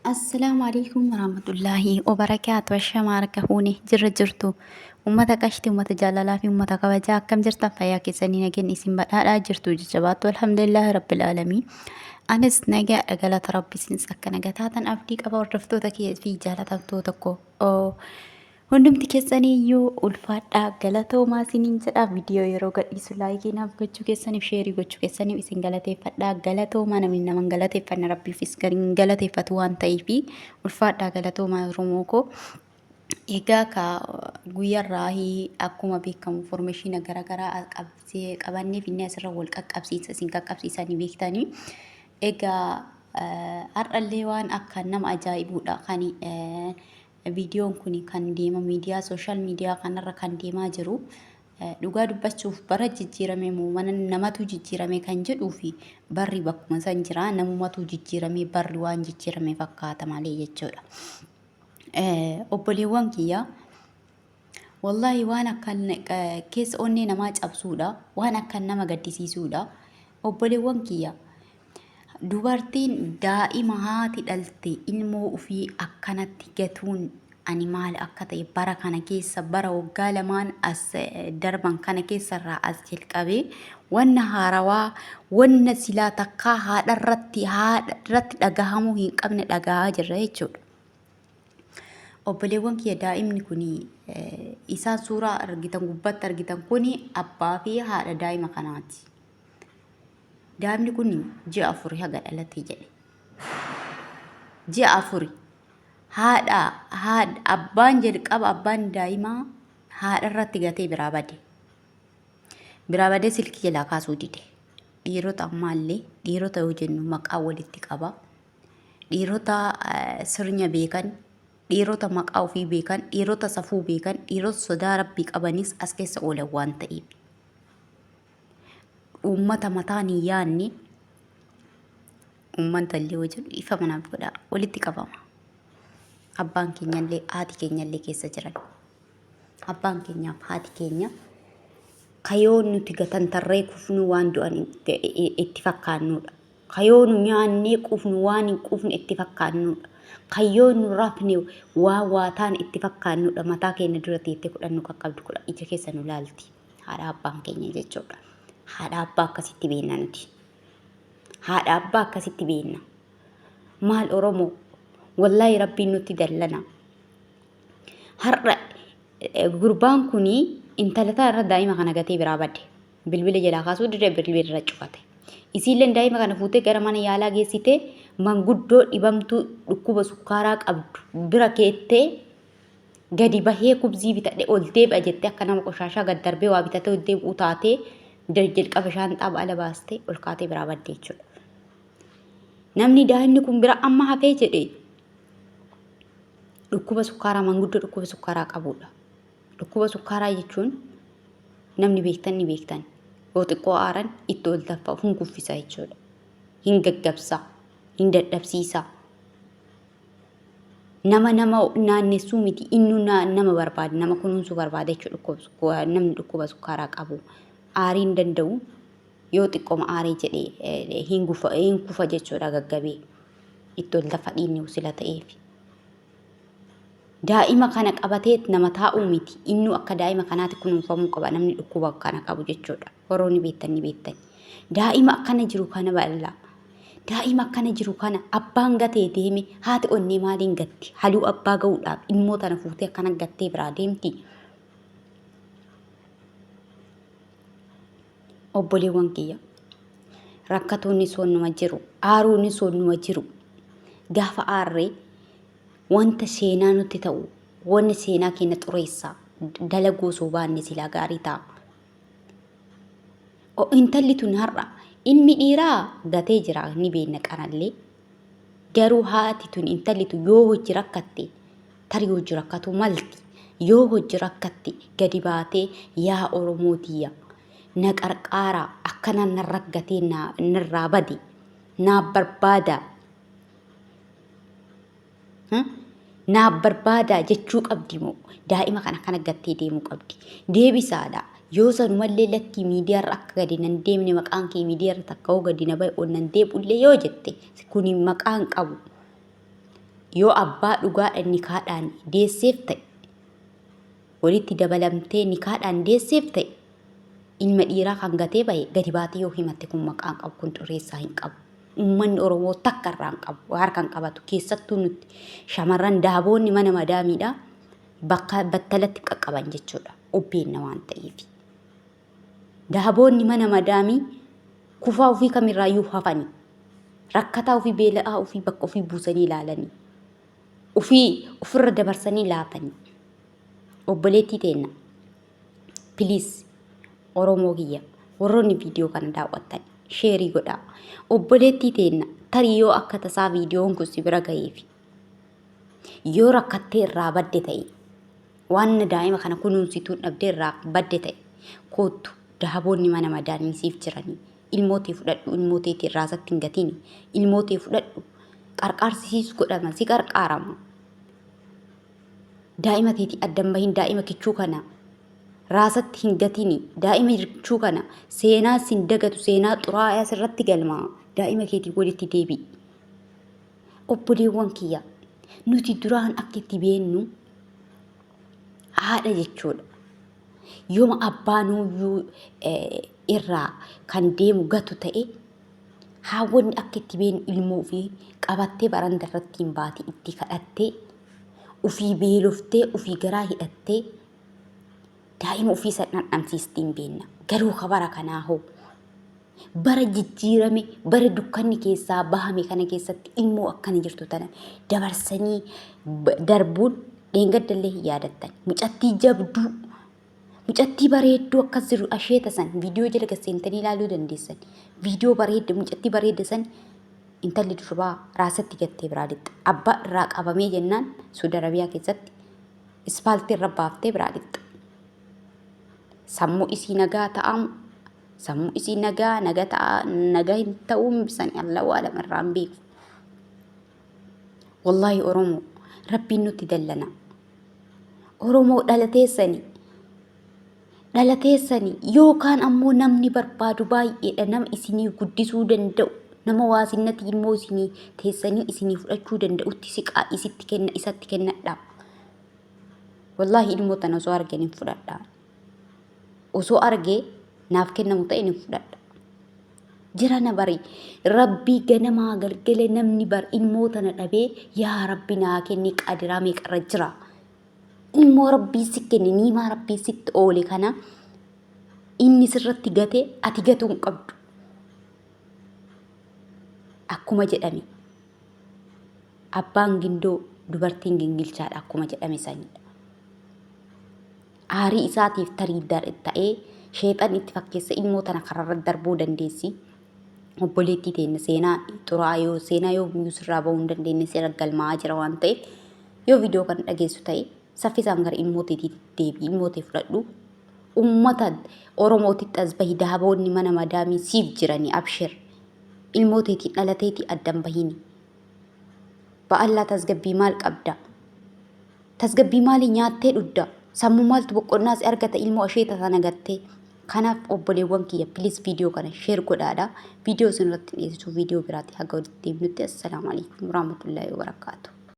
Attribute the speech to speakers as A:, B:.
A: السلام عليكم ورحمة الله وبركاته الشمارك هوني جرتو ومتا قشتي ومتا جالالا في ومتا قبجا كم جرتا فيا كساني نجن اسم بدها جرتو ججبات والحمد لله رب العالمين أنس نجا قالت ربي سنس أكنا قتاتا أفديك أبا ورفتو تكي في جالة تكو أو hundumti keessaniyyuu ulfaadhaa galatoomaa isiniin jedha viidiyoo yeroo gadhiisu laayikii naaf gochuu keessaniif sheerii gochuu keessaniif isin galateeffadhaa galatoomaa namni naman galateeffanne rabbiifis kan galateeffatu waan ta'eefi ulfaadhaa galatoomaa Oromoo koo egaa ka guyyaarraa akkuma beekamu formeeshina garaagaraa qabannee finne asirra wal qaqqabsiisa isin qaqqabsiisanii beektanii egaa har'allee waan akka nama ajaa'ibuudha kan viidiyoon kun kan deema miidiyaa sooshaal miidiyaa kanarra kan deemaa jiru dhugaa dubbachuuf bara jijjiirame moo mana namatu jijjiirame kan jedhuu fi barri bakkuma san jira namumatu jijjiirame barri waan jijjiirame fakkaata malee jechuudha. Obboleewwan kiyya wallahi waan akka keessa onnee namaa cabsuudha waan akka nama gaddisiisuudha obboleewwan kiyya. Dubartiin daa'ima haati dhalte ilmoo ofii akkanatti gatuun ani maal akka ta'e bara kana keessa bara waggaa lamaan as darban kana keessarraa as jalqabee wanna haarawaa wanna silaa takkaa haadharratti dhagahamuu hin qabne dhagahaa jirra jechuudha. Obboleewwan kiyya daa'imni kun isaan suuraa argitan gubbatti argitan kun abbaa fi haadha daa'ima kanaati. Daa'imni kun ji'a afurii haga dhalatee jedhe. Ji'a afurii. Haadha abbaan jalqaba abbaan daa'imaa haadha irratti gatee biraa bade. Biraa badee silkii jalaa kaasuu dide. Dhiirota ammaallee dhiirota yoo jennu maqaa walitti qaba. Dhiirota sirnya beekan, dhiirota maqaa ofii beekan, dhiirota safuu beekan, dhiirota sodaa rabbii qabanis as keessa oolan waan ta'eef. Uummata mataan hin yaanne uummata illee wajjin ifa manaaf godha walitti qabama. Abbaan keenyallee haati keenyallee keessa jiran. Abbaan keenyaaf haati keenya kayoo nuti gatantarree kufnu waan du'an itti fakkaannudha. Kayoo nu nyaannee kufnu waan hin kufne itti fakkaannudha. Kayoo nu rafne waataan itti fakkaannudha. Mataa keenya dura teettee kudhannu qaqqabdu kudha ija keessa nu laalti. Haadha abbaan keenya jechuudha. Haadha abbaa akkasitti beekna nuti. Haadha abbaa akkasitti beekna. Maal Oromoo wallahi rabbiin nutti dallana. Har'a gurbaan kun intala irra daa'ima kana gatee biraa bade. Bilbila jalaa kaasuu dide bilbila irra cufate. Isiillee daa'ima kana fuutee gara mana yaalaa geessite manguddoo dhibamtuu dhukkuba sukkaaraa qabdu bira keettee gadi bahee kubzii bitadhe ol deebi'a jettee akka nama qoshaashaa gad darbee waa bitatee ol deebi'u taatee jalqaba shaanxaa baala baastee ol kaatee biraa badde jechuudha. Namni daa'imni kun bira amma hafee jedhe dhukkuba sukkaaraa manguddoo dhukkuba sukkaaraa qabudha. Dhukkuba sukkaaraa jechuun namni beektan ni beektan. Yoo xiqqoo aaran itti ol taffa hin kuffisa jechuudha. Hin gaggabsa, hin dadhabsiisa. Nama naannessuu miti inni nama barbaada nama kunuunsuu barbaada jechuudha namni dhukkuba sukkaaraa qabu. Aariin danda'u yoo xiqqooma aarii jedhee hin kufa jechuudha gaggabee itti ol lafa dhiinni usila ta'eef. Daa'ima kana qabatee nama taa'uu miti inni akka daa'ima kanaatti kunuunfamuu qaba namni dhukkuba kana qabu jechuudha. Horoonni beektan. Daa'ima akkana jiru kana bal'aa. Daa'ima akkana jiru kana abbaan gatee deeme haati onnee maaliin gatti haluu abbaa ga'uudhaaf ilmoo tana fuutee akkana gattee biraa deemti. Obboleewwan kiyya rakkatoonni soonnuma jiru aaruuni soonnuma jiru gaafa aarree wanta seenaa nutti ta'u wanni seenaa keenya xureessaa dalaguu osoo baanne silaa gaarii ta'a. Intalli tun har'a ilmi dhiiraa gatee jira ni beekna qanallee garuu haati tun intalli tun yoo hojii rakkatte tarii hojii rakkatu malti yoo hojii rakkatte gadi baatee yaa Oromootiyya. Na qarqaara akkana narra gatee narraa bade naaf barbaada naaf barbaada jechuu qabdi moo daa'ima kana gattee deemuu qabdi deebisaadha yoo sanumallee lakkii miidiyaarra akka gadi nan deemne maqaan kee miidiyaarra takka hoo gadi na bahe ol nan deebullee yoo jette kuni maqaan qabu yoo abbaa dhugaadhaan nikaadhaan deesseef ta'e walitti dabalamtee nikaadhaan deesseef ta'e ilma dhiiraa kan gatee bahe gadi baatee yoo himatte kun maqaan qabu kun xureessaa hin qabu. Uummanni Oromoo takka irraa hin qabu harkaan qabatu keessattuu nuti shamarran daaboonni mana madaamiidha bakka battalatti qaqqaban jechuudha obbeenna waan ta'eef. Daaboonni mana madaamii kufaa ofii kamirraayyuu hafanii rakkataa ofii beela'aa ofii bakka ofii buusanii ilaalanii ofirra dabarsanii laatanii obboleettii teenna piliis Oromoo kiyya warroonni viidiyoo kana daawwattan sheerii godhaa obboleettii teenna tarii yoo akka tasaa viidiyoon kun si bira ga'eef yoo rakkattee irraa badde ta'e waan daa'ima kana kunuunsituun dhabdee irraa badde ta'e kootu daaboonni mana madaamii siif jiranii ilmootee fudhadhu ilmooteetii raasatti hin gatiin ilmootee fudhadhu qarqaarsiis godhama si qarqaarama daa'ima teetii addan bahin daa'ima kichuu kana raasatti hin gatiin daa'ima kichuu kana seenaa sin dagatu seenaa xuraa'aa asirratti galmaa daa'ima keetii walitti deebi'i. Obboleewwan kiyya nuti duraan akka itti beennu haadha jechuudha. Yooma abbaanuyyuu irraa kan deemu gatu ta'e haawwanni akka itti beennu ilmoo fi qabattee baranda irratti hin baate itti kadhattee ufii beeloftee ufii garaa hidhattee daa'ima ufii san dhandhamsiistee hin beenna. Garuu kabara kanaa hoo bara jijjiirame bara dukkanni keessaa bahame kana keessatti ilmoo akkana jirtu tana dabarsanii darbuun dheengaddallee hin yaadattan. Mucattii jabduu mucattii bareedduu akkas jiru asheeta san viidiyoo jala gasseentanii ilaaluu dandeessan. Viidiyoo bareedda mucattii bareedda san intalli durbaa raasatti gattee biraa lixxe. Abbaa irraa qabamee jennaan Suudi Arabiyaa keessatti ispaaltii irra baaftee biraa lixxe. Sammuu isii nagaa ta'amu sammuu isii nagaa hin ta'uun bisanii Allahu a'lam irraan beeku. Wallaahi Oromoo rabbiin nutti dallana. Oromoo dhalateessanii yookaan ammoo namni barbaadu baay'eedha nama isinii guddisuu danda'u nama waasinnati ilmoo isinii teessanii isinii fudhachuu danda'utti siqaa isitti kenna isatti kennadha. Wallaahi ilmoo tana osoo argeen hin fudhadha. Osoo argee naaf kennamu ta'e hin fudhadha. Jira na bari rabbii ganamaa galgala namni bar ilmoo tana dhabee yaa rabbi naa kenni qadiraa meeqarra jira. Ilmoo rabbii si kenne niimaa rabbii sitti oole kana inni sirratti gate ati gatuu hin qabdu. Akkuma jedhame abbaan gindoo dubartiin gingilchaadha akkuma jedhame sanidha. Aarii isaatiif tarii ta'ee sheexan itti fakkeessa ilmoo tana kararra darbuu dandeessi. Obboleettii teenna seenaa xuraa'aa yoo sirraa bahuu hin dandeenye seera galmaa'aa jira waan ta'eef yoo viidiyoo kana dhageessu ta'e saffisaan gara ilmooteetii deebii ilmootee fudhadhu. Uummata Oromootitti as bahi daaboonni mana madaamii siif jiranii abshir ilmooteetii dhalateetii addan bahini. Ba'allaa tasgabbii maal qabda? Tasgabbii maalii nyaattee dhudda? Sammuu maaltu boqonnaas argata ilmoo asheeta sana gattee. Kanaaf obboleewwan kiyya piliis viidiyoo kana sheer godhaadha. Viidiyoo isin irratti dhiyeessuu viidiyoo biraatti haga walitti deebinutti. Assalaamu alaikum warahmatullaahi wabarakaatuh.